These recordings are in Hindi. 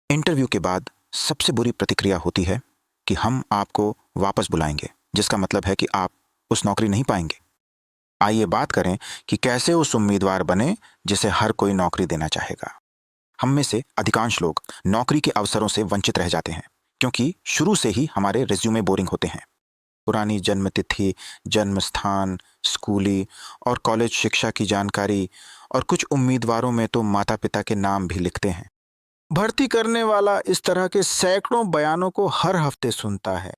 इंटरव्यू के बाद सबसे बुरी प्रतिक्रिया होती है कि हम आपको वापस बुलाएंगे, जिसका मतलब है कि आप उस नौकरी नहीं पाएंगे। आइए बात करें कि कैसे उस उम्मीदवार बने जिसे हर कोई नौकरी देना चाहेगा। हम में से अधिकांश लोग नौकरी के अवसरों से वंचित रह जाते हैं क्योंकि शुरू से ही हमारे रिज्यूमे बोरिंग होते हैं। पुरानी जन्म तिथि, जन्म स्थान, स्कूली और कॉलेज शिक्षा की जानकारी, और कुछ उम्मीदवारों में तो माता पिता के नाम भी लिखते हैं। भर्ती करने वाला इस तरह के सैकड़ों बयानों को हर हफ्ते सुनता है।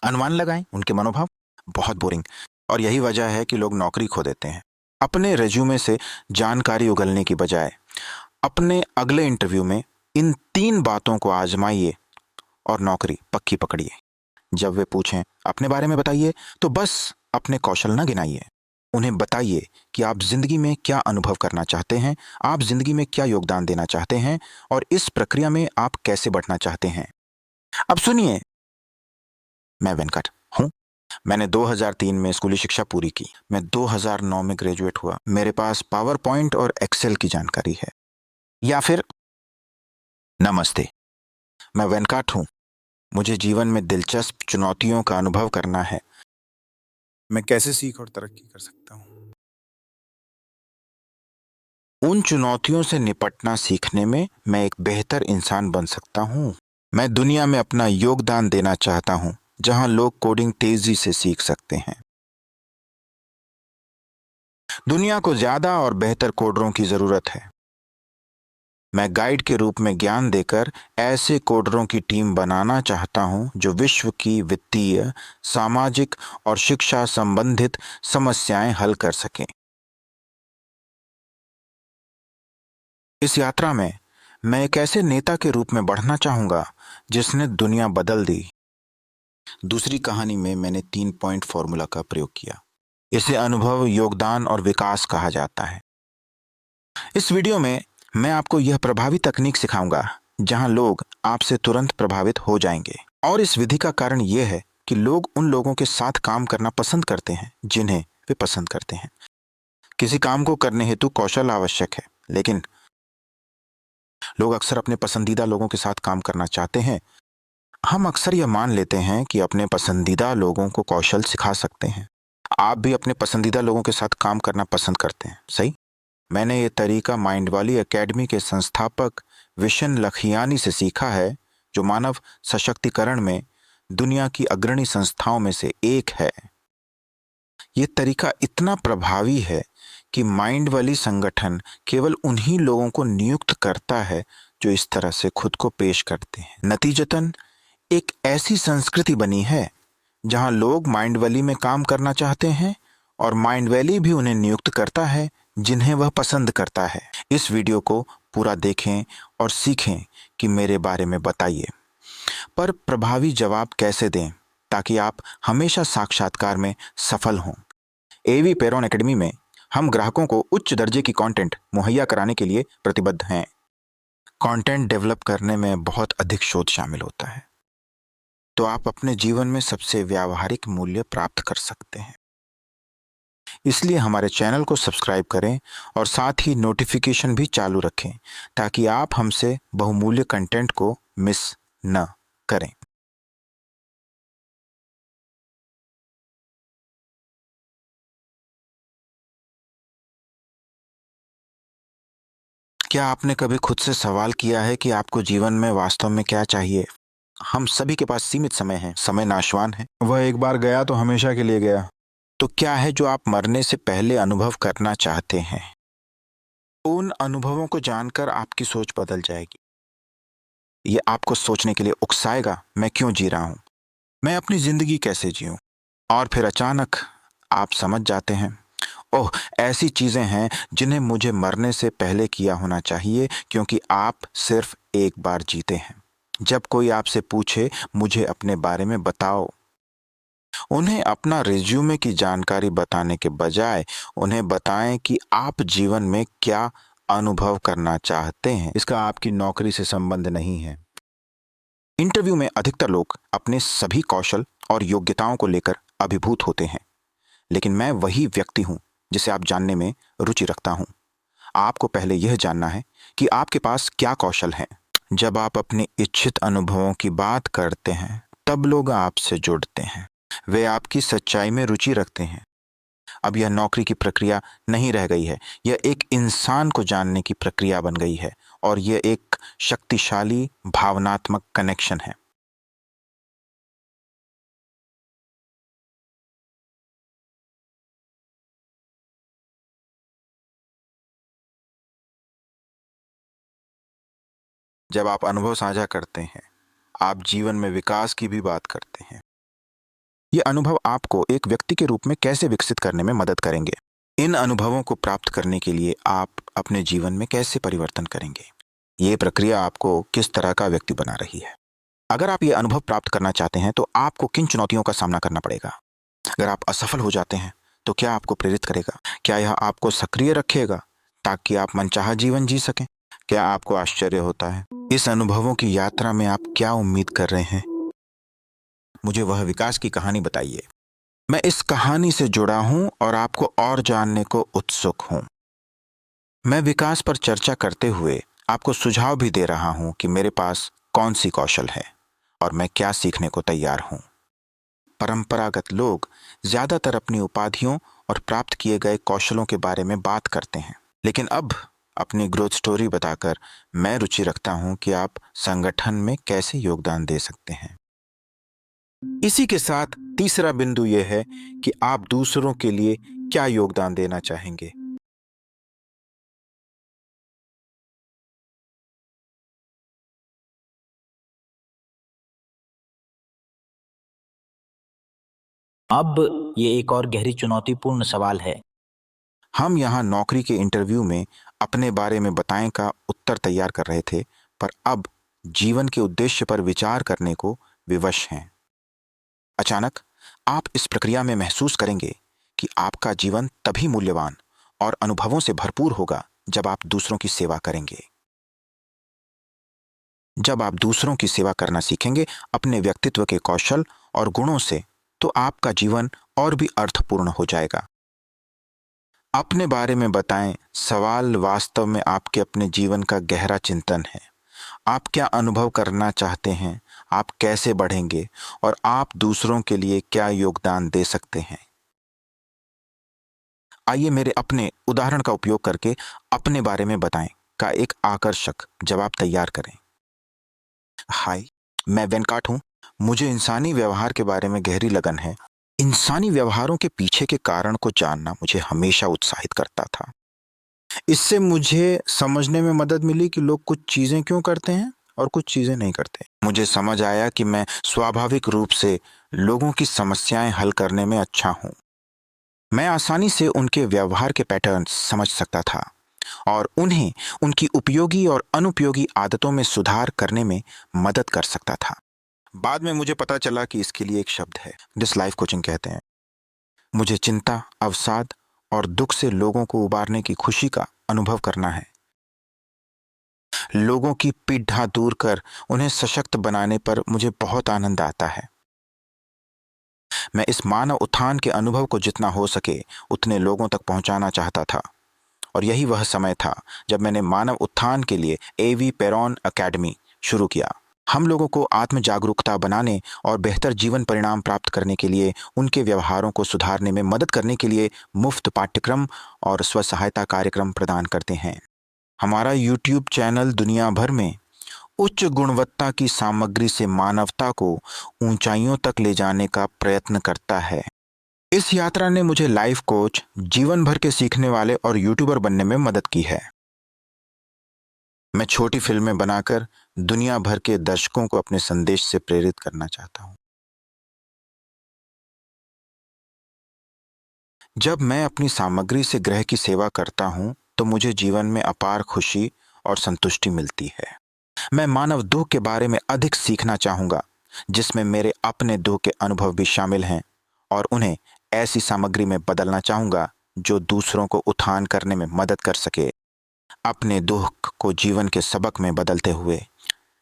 अनुमान लगाएं उनके मनोभाव। बहुत बोरिंग। और यही वजह है कि लोग नौकरी खो देते हैं। अपने रेज्यूमे से जानकारी उगलने की बजाय अपने अगले इंटरव्यू में इन 3 बातों को आजमाइए और नौकरी पक्की पकड़िए। जब वे पूछें अपने बारे में बताइए, तो बस अपने कौशल न गिनाइए। उन्हें बताइए कि आप जिंदगी में क्या अनुभव करना चाहते हैं, आप जिंदगी में क्या योगदान देना चाहते हैं और इस प्रक्रिया में आप कैसे बढ़ना चाहते हैं। अब सुनिए, मैं वेंकट हूं। मैंने 2003 में स्कूली शिक्षा पूरी की। मैं 2009 में ग्रेजुएट हुआ। मेरे पास पावर पॉइंट और एक्सेल की जानकारी है। या फिर नमस्ते, मैं वेंकट हूं। मुझे जीवन में दिलचस्प चुनौतियों का अनुभव करना है। मैं कैसे सीख और तरक्की कर सकता हूं? उन चुनौतियों से निपटना सीखने में मैं एक बेहतर इंसान बन सकता हूं। मैं दुनिया में अपना योगदान देना चाहता हूं, जहां लोग कोडिंग तेजी से सीख सकते हैं। दुनिया को ज्यादा और बेहतर कोडरों की जरूरत है। मैं गाइड के रूप में ज्ञान देकर ऐसे कोडरों की टीम बनाना चाहता हूं जो विश्व की वित्तीय, सामाजिक और शिक्षा संबंधित समस्याएं हल कर सकें। इस यात्रा में मैं एक ऐसे नेता के रूप में बढ़ना चाहूंगा जिसने दुनिया बदल दी। दूसरी कहानी में मैंने 3 पॉइंट फॉर्मूला का प्रयोग किया। इसे अनुभव, योगदान और विकास कहा जाता है। इस वीडियो में मैं आपको यह प्रभावी तकनीक सिखाऊंगा जहां लोग आपसे तुरंत प्रभावित हो जाएंगे। और इस विधि का कारण यह है कि लोग उन लोगों के साथ काम करना पसंद करते हैं जिन्हें वे पसंद करते हैं। किसी काम को करने हेतु कौशल आवश्यक है, लेकिन लोग अक्सर अपने पसंदीदा लोगों के साथ काम करना चाहते हैं। हम अक्सर यह मान लेते हैं कि अपने पसंदीदा लोगों को कौशल सिखा सकते हैं। आप भी अपने पसंदीदा लोगों के साथ काम करना पसंद करते हैं, सही? मैंने ये तरीका माइंडवाली एकेडमी के संस्थापक विशन लखियानी से सीखा है, जो मानव सशक्तिकरण में दुनिया की अग्रणी संस्थाओं में से एक है। ये तरीका इतना प्रभावी है कि माइंडवाली संगठन केवल उन्हीं लोगों को नियुक्त करता है जो इस तरह से खुद को पेश करते हैं। नतीजतन एक ऐसी संस्कृति बनी है जहां लोग माइंडवाली में काम करना चाहते हैं और माइंडवाली भी उन्हें नियुक्त करता है जिन्हें वह पसंद करता है। इस वीडियो को पूरा देखें और सीखें कि मेरे बारे में बताइए। पर प्रभावी जवाब कैसे दें ताकि आप हमेशा साक्षात्कार में सफल हों। एवी पेरोन एकेडमी में हम ग्राहकों को उच्च दर्जे की कंटेंट मुहैया कराने के लिए प्रतिबद्ध हैं। कंटेंट डेवलप करने में बहुत अधिक शोध शामिल होता है, तो आप अपने जीवन में सबसे व्यावहारिक मूल्य प्राप्त कर सकते हैं। इसलिए हमारे चैनल को सब्सक्राइब करें और साथ ही नोटिफिकेशन भी चालू रखें ताकि आप हमसे बहुमूल्य कंटेंट को मिस न करें। क्या आपने कभी खुद से सवाल किया है कि आपको जीवन में वास्तव में क्या चाहिए? हम सभी के पास सीमित समय है, समय नाशवान है। वह एक बार गया तो हमेशा के लिए गया। तो क्या है जो आप मरने से पहले अनुभव करना चाहते हैं? उन अनुभवों को जानकर आपकी सोच बदल जाएगी। ये आपको सोचने के लिए उकसाएगा, मैं क्यों जी रहा हूं, मैं अपनी जिंदगी कैसे जीऊं। और फिर अचानक आप समझ जाते हैं, ओह, ऐसी चीजें हैं जिन्हें मुझे मरने से पहले किया होना चाहिए, क्योंकि आप सिर्फ एक बार जीते हैं। जब कोई आपसे पूछे मुझे अपने बारे में बताओ, उन्हें अपना रिज्यूमे की जानकारी बताने के बजाय उन्हें बताएं कि आप जीवन में क्या अनुभव करना चाहते हैं। इसका आपकी नौकरी से संबंध नहीं है। इंटरव्यू में अधिकतर लोग अपने सभी कौशल और योग्यताओं को लेकर अभिभूत होते हैं, लेकिन मैं वही व्यक्ति हूं जिसे आप जानने में रुचि रखता हूं। आपको पहले यह जानना है कि आपके पास क्या कौशल हैं जब आप अपने इच्छित अनुभवों की बात करते हैं, तब लोग आपसे जुड़ते हैं। वे आपकी सच्चाई में रुचि रखते हैं। अब यह नौकरी की प्रक्रिया नहीं रह गई है, यह एक इंसान को जानने की प्रक्रिया बन गई है और यह एक शक्तिशाली भावनात्मक कनेक्शन है। जब आप अनुभव साझा करते हैं, आप जीवन में विकास की भी बात करते हैं। ये अनुभव आपको एक व्यक्ति के रूप में कैसे विकसित करने में मदद करेंगे? इन अनुभवों को प्राप्त करने के लिए आप अपने जीवन में कैसे परिवर्तन करेंगे? ये प्रक्रिया आपको किस तरह का व्यक्ति बना रही है? अगर आप ये अनुभव प्राप्त करना चाहते हैं, तो आपको किन चुनौतियों का सामना करना पड़ेगा? अगर आप असफल हो जाते हैं, तो क्या आपको प्रेरित करेगा? क्या यह आपको सक्रिय रखेगा ताकि आप मनचाहा जीवन जी सकें? क्या आपको आश्चर्य होता है? इस अनुभवों की यात्रा में आप क्या उम्मीद कर रहे हैं? मुझे वह विकास की कहानी बताइए। मैं इस कहानी से जुड़ा हूं और आपको और जानने को उत्सुक हूं। मैं विकास पर चर्चा करते हुए आपको सुझाव भी दे रहा हूं कि मेरे पास कौन सी कौशल है और मैं क्या सीखने को तैयार हूं। परंपरागत लोग ज्यादातर अपनी उपाधियों और प्राप्त किए गए कौशलों के बारे में बात करते हैं, लेकिन अब अपनी ग्रोथ स्टोरी बताकर मैं रुचि रखता हूं कि आप संगठन में कैसे योगदान दे सकते हैं। इसी के साथ तीसरा बिंदु यह है कि आप दूसरों के लिए क्या योगदान देना चाहेंगे। अब ये एक और गहरी चुनौतीपूर्ण सवाल है। हम यहाँ नौकरी के इंटरव्यू में अपने बारे में बताएं का उत्तर तैयार कर रहे थे, पर अब जीवन के उद्देश्य पर विचार करने को विवश हैं। अचानक आप इस प्रक्रिया में महसूस करेंगे कि आपका जीवन तभी मूल्यवान और अनुभवों से भरपूर होगा जब आप दूसरों की सेवा करेंगे। जब आप दूसरों की सेवा करना सीखेंगे अपने व्यक्तित्व के कौशल और गुणों से, तो आपका जीवन और भी अर्थपूर्ण हो जाएगा। अपने बारे में बताएं सवाल वास्तव में आपके अपने जीवन का गहरा चिंतन है। आप क्या अनुभव करना चाहते हैं, आप कैसे बढ़ेंगे और आप दूसरों के लिए क्या योगदान दे सकते हैं। आइए मेरे अपने उदाहरण का उपयोग करके अपने बारे में बताएं का एक आकर्षक जवाब तैयार करें। हाय, मैं वेंकाट हूं। मुझे इंसानी व्यवहार के बारे में गहरी लगन है। इंसानी व्यवहारों के पीछे के कारण को जानना मुझे हमेशा उत्साहित करता था। इससे मुझे समझने में मदद मिली कि लोग कुछ चीजें क्यों करते हैं और कुछ चीजें नहीं करते। मुझे समझ आया कि मैं स्वाभाविक रूप से लोगों की समस्याएं हल करने में अच्छा हूं। मैं आसानी से उनके व्यवहार के पैटर्न समझ सकता था और उन्हें उनकी उपयोगी और अनुपयोगी आदतों में सुधार करने में मदद कर सकता था। बाद में मुझे पता चला कि इसके लिए एक शब्द है जिस लाइफ कोचिंग कहते हैं। मुझे चिंता, अवसाद और दुख से लोगों को उबारने की खुशी का अनुभव करना है। लोगों की पीड़ा दूर कर उन्हें सशक्त बनाने पर मुझे बहुत आनंद आता है। मैं इस मानव उत्थान के अनुभव को जितना हो सके उतने लोगों तक पहुंचाना चाहता था और यही वह समय था जब मैंने मानव उत्थान के लिए एवी पेरॉन एकेडमी शुरू किया। हम लोगों को आत्म जागरूकता बनाने और बेहतर जीवन परिणाम प्राप्त करने के लिए उनके व्यवहारों को सुधारने में मदद करने के लिए मुफ्त पाठ्यक्रम और स्व सहायता कार्यक्रम प्रदान करते हैं। हमारा यूट्यूब चैनल दुनिया भर में उच्च गुणवत्ता की सामग्री से मानवता को ऊंचाइयों तक ले जाने का प्रयत्न करता है। इस यात्रा ने मुझे लाइफ कोच, जीवन भर के सीखने वाले और यूट्यूबर बनने में मदद की है। मैं छोटी फिल्में बनाकर दुनिया भर के दर्शकों को अपने संदेश से प्रेरित करना चाहता हूं। जब मैं अपनी सामग्री से ग्रह की सेवा करता हूं, तो मुझे जीवन में अपार खुशी और संतुष्टि मिलती है। मैं मानव दुख के बारे में अधिक सीखना चाहूंगा, जिसमें मेरे अपने दुख के अनुभव भी शामिल हैं, और उन्हें ऐसी सामग्री में बदलना चाहूंगा जो दूसरों को उत्थान करने में मदद कर सके। अपने दुख को जीवन के सबक में बदलते हुए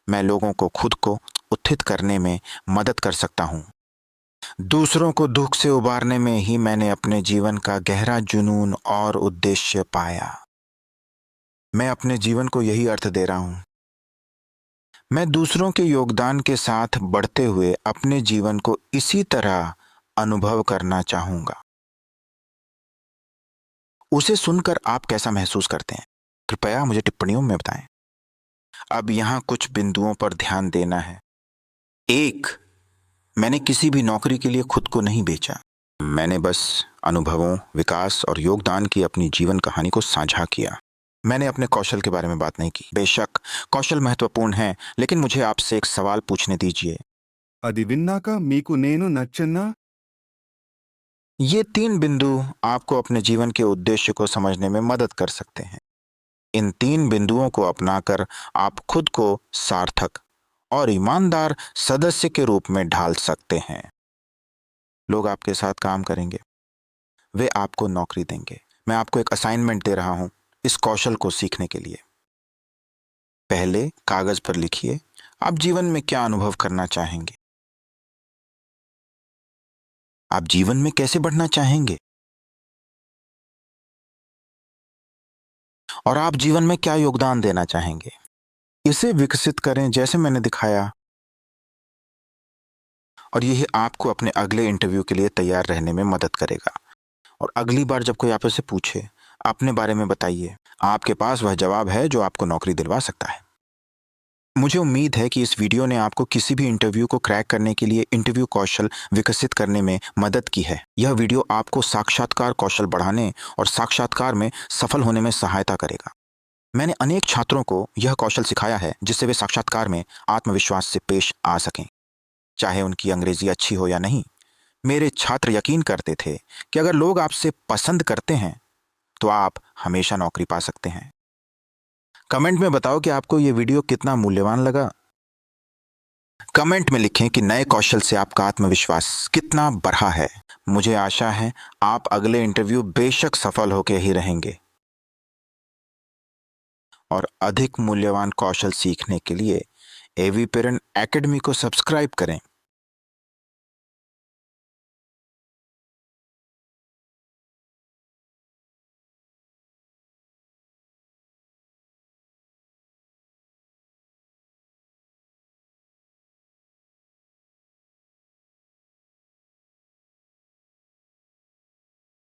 मैं लोगों को खुद को उत्थित करने में मदद कर सकता हूँ। दूसरों को दुख से उबारने में ही मैंने अपने जीवन का गहरा जुनून और उद्देश्य पाया। मैं अपने जीवन को यही अर्थ दे रहा हूँ। मैं दूसरों के योगदान के साथ बढ़ते हुए अपने जीवन को इसी तरह अनुभव करना चाहूंगा। उसे सुनकर आप कैसा महसूस करते हैं? कृपया मुझे टिप्पणियों में बताएं। अब यहाँ कुछ बिंदुओं पर ध्यान देना है। 1, मैंने किसी भी नौकरी के लिए खुद को नहीं बेचा। मैंने बस अनुभवों, विकास और योगदान की अपनी जीवन कहानी को साझा किया। मैंने अपने कौशल के बारे में बात नहीं की। बेशक कौशल महत्वपूर्ण है, लेकिन मुझे आपसे एक सवाल पूछने दीजिए। అది విన్నాక మీకు నేను నచ్చన్నా? ये 3 बिंदु आपको अपने जीवन के उद्देश्य को समझने में मदद कर सकते हैं। इन 3 बिंदुओं को अपनाकर आप खुद को सार्थक और ईमानदार सदस्य के रूप में ढाल सकते हैं। लोग आपके साथ काम करेंगे, वे आपको नौकरी देंगे। मैं आपको एक असाइनमेंट दे रहा हूं इस कौशल को सीखने के लिए। पहले कागज पर लिखिए, आप जीवन में क्या अनुभव करना चाहेंगे? आप जीवन में कैसे बढ़ना चाहेंगे? और आप जीवन में क्या योगदान देना चाहेंगे? इसे विकसित करें जैसे मैंने दिखाया, और यही आपको अपने अगले इंटरव्यू के लिए तैयार रहने में मदद करेगा। और अगली बार जब कोई आपसे पूछे, अपने बारे में बताइए। आपके पास वह जवाब है जो आपको नौकरी दिलवा सकता है। मुझे उम्मीद है कि इस वीडियो ने आपको किसी भी इंटरव्यू को क्रैक करने के लिए इंटरव्यू कौशल विकसित करने में मदद की है। यह वीडियो आपको साक्षात्कार कौशल बढ़ाने और साक्षात्कार में सफल होने में सहायता करेगा। मैंने अनेक छात्रों को यह कौशल सिखाया है जिससे वे साक्षात्कार में आत्मविश्वास से पेश आ सकें, चाहे उनकी अंग्रेजी अच्छी हो या नहीं। मेरे छात्र यकीन करते थे कि अगर लोग आपसे पसंद करते हैं तो आप हमेशा नौकरी पा सकते हैं। कमेंट में बताओ कि आपको यह वीडियो कितना मूल्यवान लगा। कमेंट में लिखें कि नए कौशल से आपका आत्मविश्वास कितना बढ़ा है। मुझे आशा है आप अगले इंटरव्यू बेशक सफल होकर ही रहेंगे। और अधिक मूल्यवान कौशल सीखने के लिए एवी पेरेंट एकेडमी को सब्सक्राइब करें।